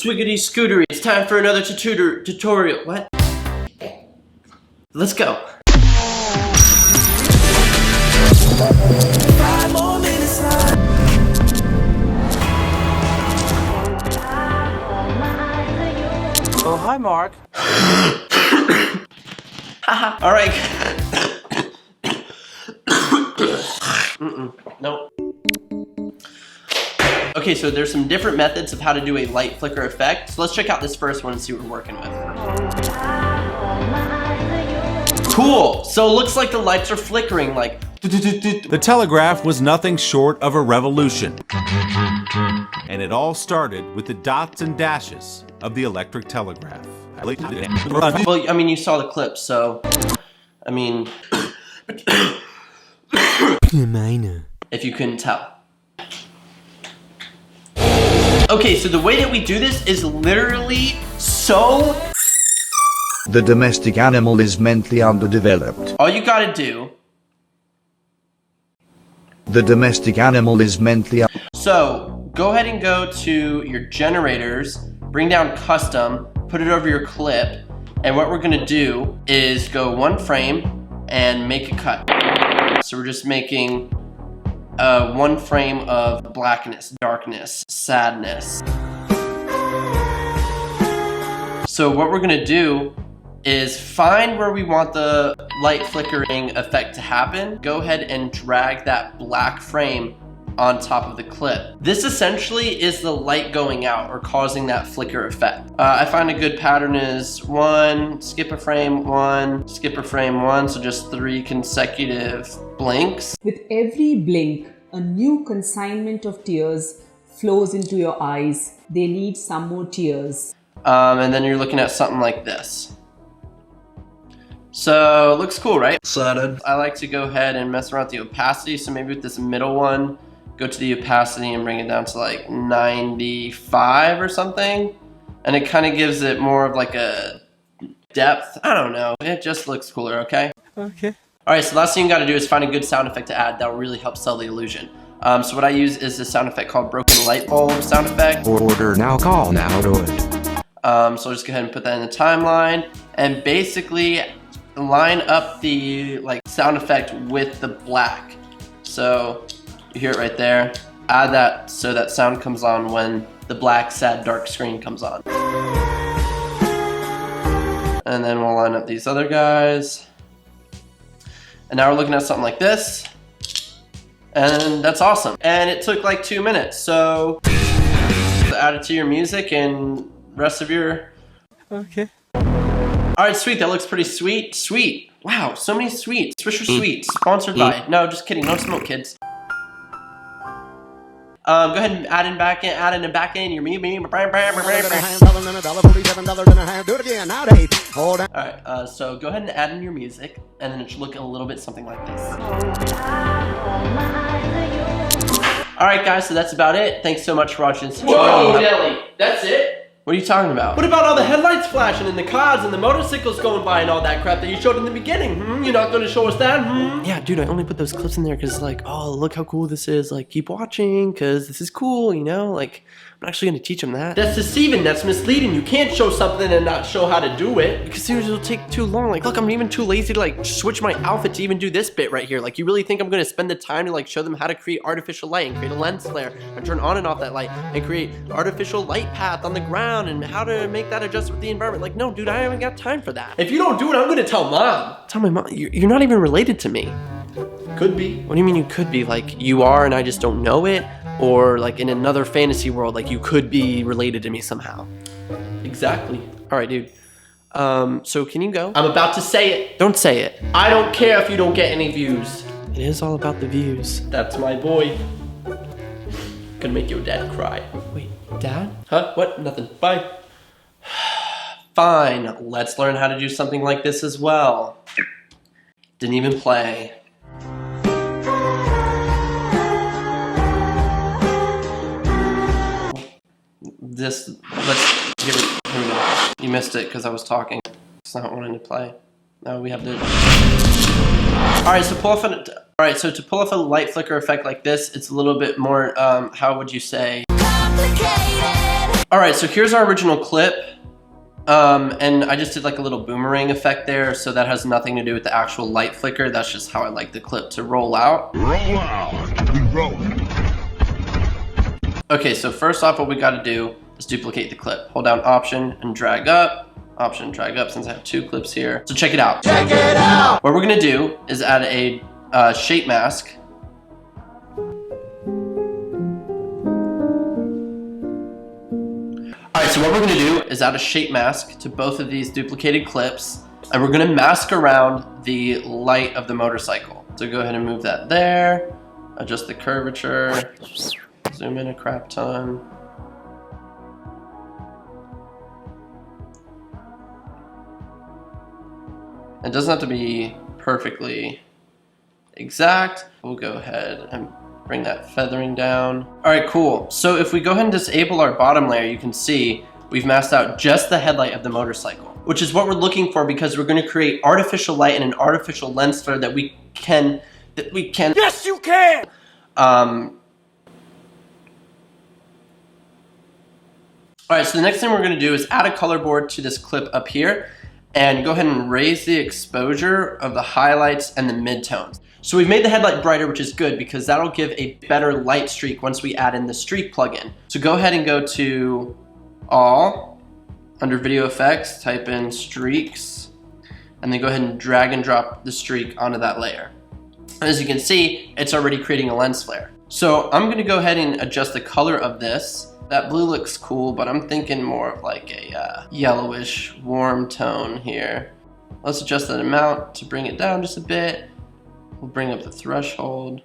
Twiggity scootery, it's time for another tutorial. What? Let's go. 5 more minutes left. Oh, hi, Mark. Haha. All right. Nope. Okay, so there's some different methods of how to do a light flicker effect. So let's check out this first one and see what we're working with. Cool. So it looks like the lights are flickering like. The telegraph was nothing short of a revolution. And it all started with the dots and dashes of the electric telegraph. Well, I mean, you saw the clip, so I mean, if you couldn't tell. Okay, so the way that we do this is literally so. The domestic animal is mentally underdeveloped. All you gotta do. The domestic animal is mentally. So go ahead and go to your generators, bring down custom, put it over your clip, and what we're gonna do is go 1 frame and make a cut. So we're just making 1 frame of blackness, darkness, sadness. So what we're gonna do is find where we want the light flickering effect to happen. Go ahead and drag that black frame on top of the clip. This essentially is the light going out or causing that flicker effect. I find a good pattern is 1, skip a frame, 1, skip a frame, 1, so just 3 consecutive blinks. With every blink, a new consignment of tears flows into your eyes. They need some more tears. And then you're looking at something like this. So it looks cool, right? Excited. I like to go ahead and mess around with the opacity. So maybe with this middle one, go to the opacity and bring it down to like 95 or something. And it kind of gives it more of like a depth. I don't know. It just looks cooler, okay? Okay. All right, so the last thing you gotta do is find a good sound effect to add that will really help sell the illusion. So what I use is this sound effect called broken light bulb sound effect. Order now, call now, do it. So I'll just go ahead and put that in the timeline and basically line up the like sound effect with the black. So you hear it right there. Add that so that sound comes on when the black, sad, dark screen comes on. And then we'll line up these other guys. And now we're looking at something like this. And that's awesome. And it took like 2 minutes. So add it to your music and rest of your. Okay. All right, sweet, that looks pretty sweet. Sweet, wow, so many sweets. Swisher Sweets, sponsored by. No, just kidding, no smoke, kids. Go ahead and add in back in your me. All right, so go ahead and add in your music, and then it should look a little bit something like this. All right, guys, so that's about it. Thanks so much for watching this tutorial. Whoa, Nelly, that's it? What are you talking about? What about all the headlights flashing and the cars and the motorcycles going by and all that crap that you showed in the beginning? You're not going to show us that? Yeah, dude, I only put those clips in there because like, oh, look how cool this is. Like, keep watching because this is cool, you know? Like, I'm not actually going to teach them that. That's deceiving. That's misleading. You can't show something and not show how to do it. Because seriously, it'll take too long. Like, look, I'm even too lazy to like switch my outfit to even do this bit right here. Like, you really think I'm going to spend the time to like show them how to create artificial light and create a lens flare and turn on and off that light and create artificial light path on the ground and how to make that adjust with the environment? Like, no, dude, I haven't got time for that. If you don't do it, I'm going to tell Mom. Tell my mom? You're not even related to me. Could be. What do you mean you could be? Like, you are and I just don't know it? Or like in another fantasy world, like you could be related to me somehow. Exactly. All right, dude. So can you go? I'm about to say it. Don't say it. I don't care if you don't get any views. It is all about the views. That's my boy. Gonna make your dad cry. Wait, Dad? Huh? What? Nothing. Bye. Fine. Let's learn how to do something like this as well. Didn't even play. Let's give it, here we go. You missed it because I was talking. It's not wanting to play. No, we have to. Alright, so to pull off a light flicker effect like this, it's a little bit more, how would you say? Complicated. All right, so here's our original clip. And I just did like a little boomerang effect there, so that has nothing to do with the actual light flicker. That's just how I like the clip to roll out. Roll out. We roll. Okay, so first off, what we got to do is duplicate the clip. Hold down Option and drag up. Option and drag up since I have 2 clips here. So check it out. Check it out! What we're gonna do is add a shape mask. Alright, so what we're gonna do is add a shape mask to both of these duplicated clips, and we're gonna mask around the light of the motorcycle. So go ahead and move that there, adjust the curvature, zoom in a crap ton. It doesn't have to be perfectly exact. We'll go ahead and bring that feathering down. All right, cool. So if we go ahead and disable our bottom layer, you can see we've masked out just the headlight of the motorcycle, which is what we're looking for because we're going to create artificial light and an artificial lens flare that we can. Yes, you can! All right, so the next thing we're going to do is add a color board to this clip up here and go ahead and raise the exposure of the highlights and the midtones. So we've made the headlight brighter, which is good because that'll give a better light streak once we add in the streak plugin. So go ahead and go to All, under Video Effects, type in Streaks, and then go ahead and drag and drop the streak onto that layer. As you can see, it's already creating a lens flare. So I'm gonna go ahead and adjust the color of this. That blue looks cool, but I'm thinking more of like a yellowish warm tone here. Let's adjust that amount to bring it down just a bit. We'll bring up the threshold,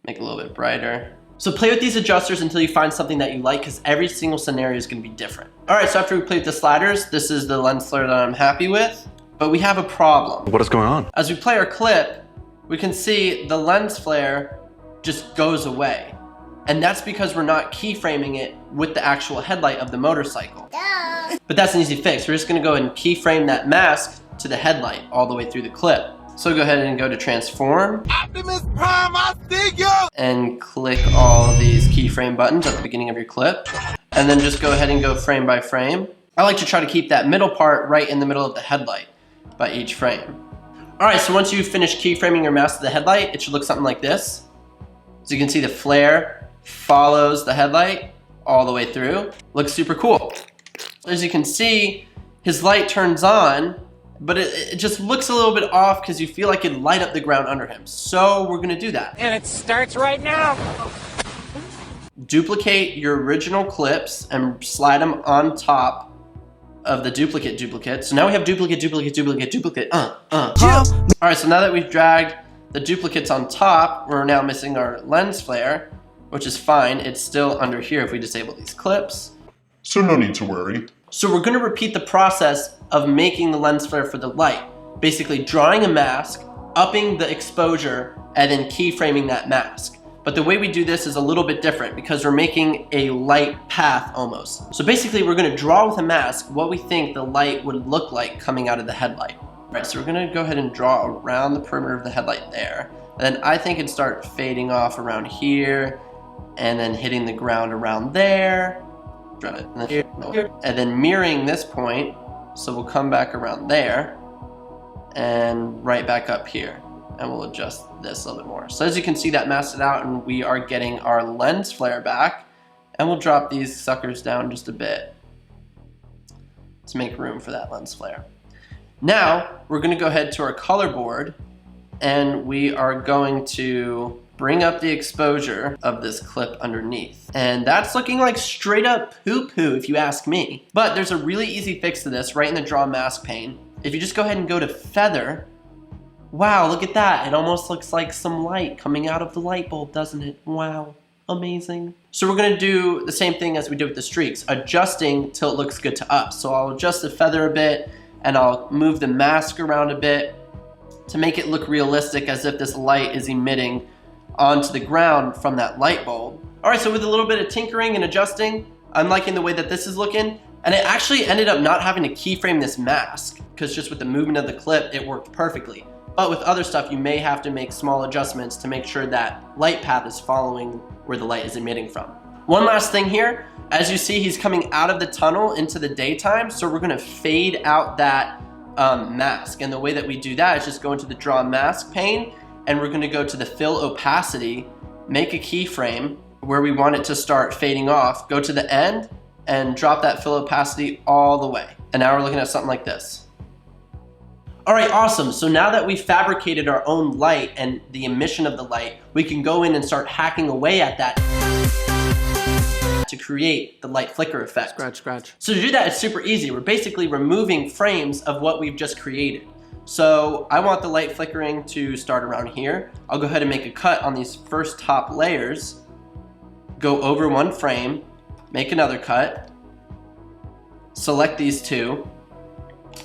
make it a little bit brighter. So play with these adjusters until you find something that you like because every single scenario is gonna be different. All right, so after we play with the sliders, this is the lens flare that I'm happy with, but we have a problem. What is going on? As we play our clip, we can see the lens flare just goes away. And that's because we're not keyframing it with the actual headlight of the motorcycle. Duh. But that's an easy fix. We're just gonna go ahead and keyframe that mask to the headlight all the way through the clip. So go ahead and go to Transform. Optimus Prime, I see you! And click all of these keyframe buttons at the beginning of your clip. And then just go ahead and go frame by frame. I like to try to keep that middle part right in the middle of the headlight by each frame. All right, so once you've finished keyframing your mask to the headlight, it should look something like this. So you can see the flare follows the headlight all the way through. Looks super cool. As you can see, his light turns on, but it just looks a little bit off because you feel like it'd light up the ground under him. So we're gonna do that. And it starts right now! Duplicate your original clips and slide them on top of the duplicate. So now we have duplicate. All right, so now that we've dragged the duplicates on top, we're now missing our lens flare, which is fine. It's still under here if we disable these clips. So no need to worry. So we're gonna repeat the process of making the lens flare for the light. Basically drawing a mask, upping the exposure, and then keyframing that mask. But the way we do this is a little bit different because we're making a light path almost. So basically we're gonna draw with a mask what we think the light would look like coming out of the headlight. All right, so we're gonna go ahead and draw around the perimeter of the headlight there. And then I think it'd start fading off around here, and then hitting the ground around there, and then mirroring this point, so we'll come back around there, and right back up here, and we'll adjust this a little bit more. So as you can see, that masked it out, and we are getting our lens flare back, and we'll drop these suckers down just a bit to make room for that lens flare. Now, we're gonna go ahead to our color board, and we are going to bring up the exposure of this clip underneath. And that's looking like straight up poo-poo if you ask me. But there's a really easy fix to this right in the draw mask pane. If you just go ahead and go to feather, wow, look at that. It almost looks like some light coming out of the light bulb, doesn't it? Wow, amazing. So we're gonna do the same thing as we did with the streaks, adjusting till it looks good to us. So I'll adjust the feather a bit and I'll move the mask around a bit to make it look realistic as if this light is emitting onto the ground from that light bulb. All right, so with a little bit of tinkering and adjusting, I'm liking the way that this is looking, and it actually ended up not having to keyframe this mask because just with the movement of the clip, it worked perfectly. But with other stuff, you may have to make small adjustments to make sure that light path is following where the light is emitting from. One last thing here. As you see, he's coming out of the tunnel into the daytime, so we're gonna fade out that mask. And the way that we do that is just go into the draw mask pane, and we're gonna go to the fill opacity, make a keyframe where we want it to start fading off, go to the end, and drop that fill opacity all the way. And now we're looking at something like this. All right, awesome. So now that we fabricated our own light and the emission of the light, we can go in and start hacking away at that to create the light flicker effect. Scratch. So to do that, it's super easy. We're basically removing frames of what we've just created. So I want the light flickering to start around here. I'll go ahead and make a cut on these first top layers, go over one frame, make another cut, select these two,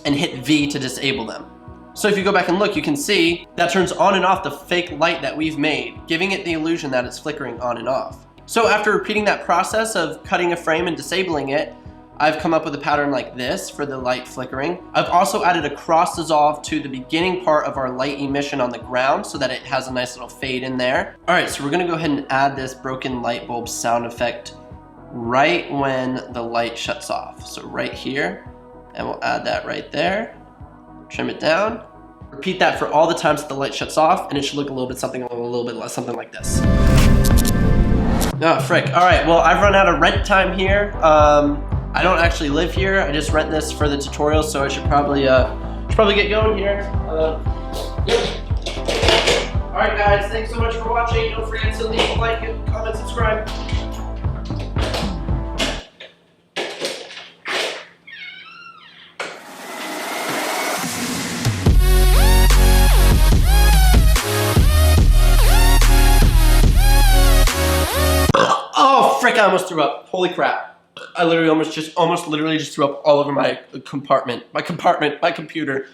and hit V to disable them. So if you go back and look, you can see that turns on and off the fake light that we've made, giving it the illusion that it's flickering on and off. So after repeating that process of cutting a frame and disabling it, I've come up with a pattern like this for the light flickering. I've also added a cross dissolve to the beginning part of our light emission on the ground so that it has a nice little fade in there. All right, so we're gonna go ahead and add this broken light bulb sound effect right when the light shuts off. So right here, and we'll add that right there. Trim it down. Repeat that for all the times that the light shuts off, and it should look a little bit less, something like this. Oh, frick. All right, well, I've run out of rent time here. I don't actually live here. I just rent this for the tutorial, so I should probably get going here. All right, guys, thanks so much for watching. Don't forget to leave a like, comment, subscribe. Oh, frick, I almost threw up. Holy crap. I literally almost literally just threw up all over my computer.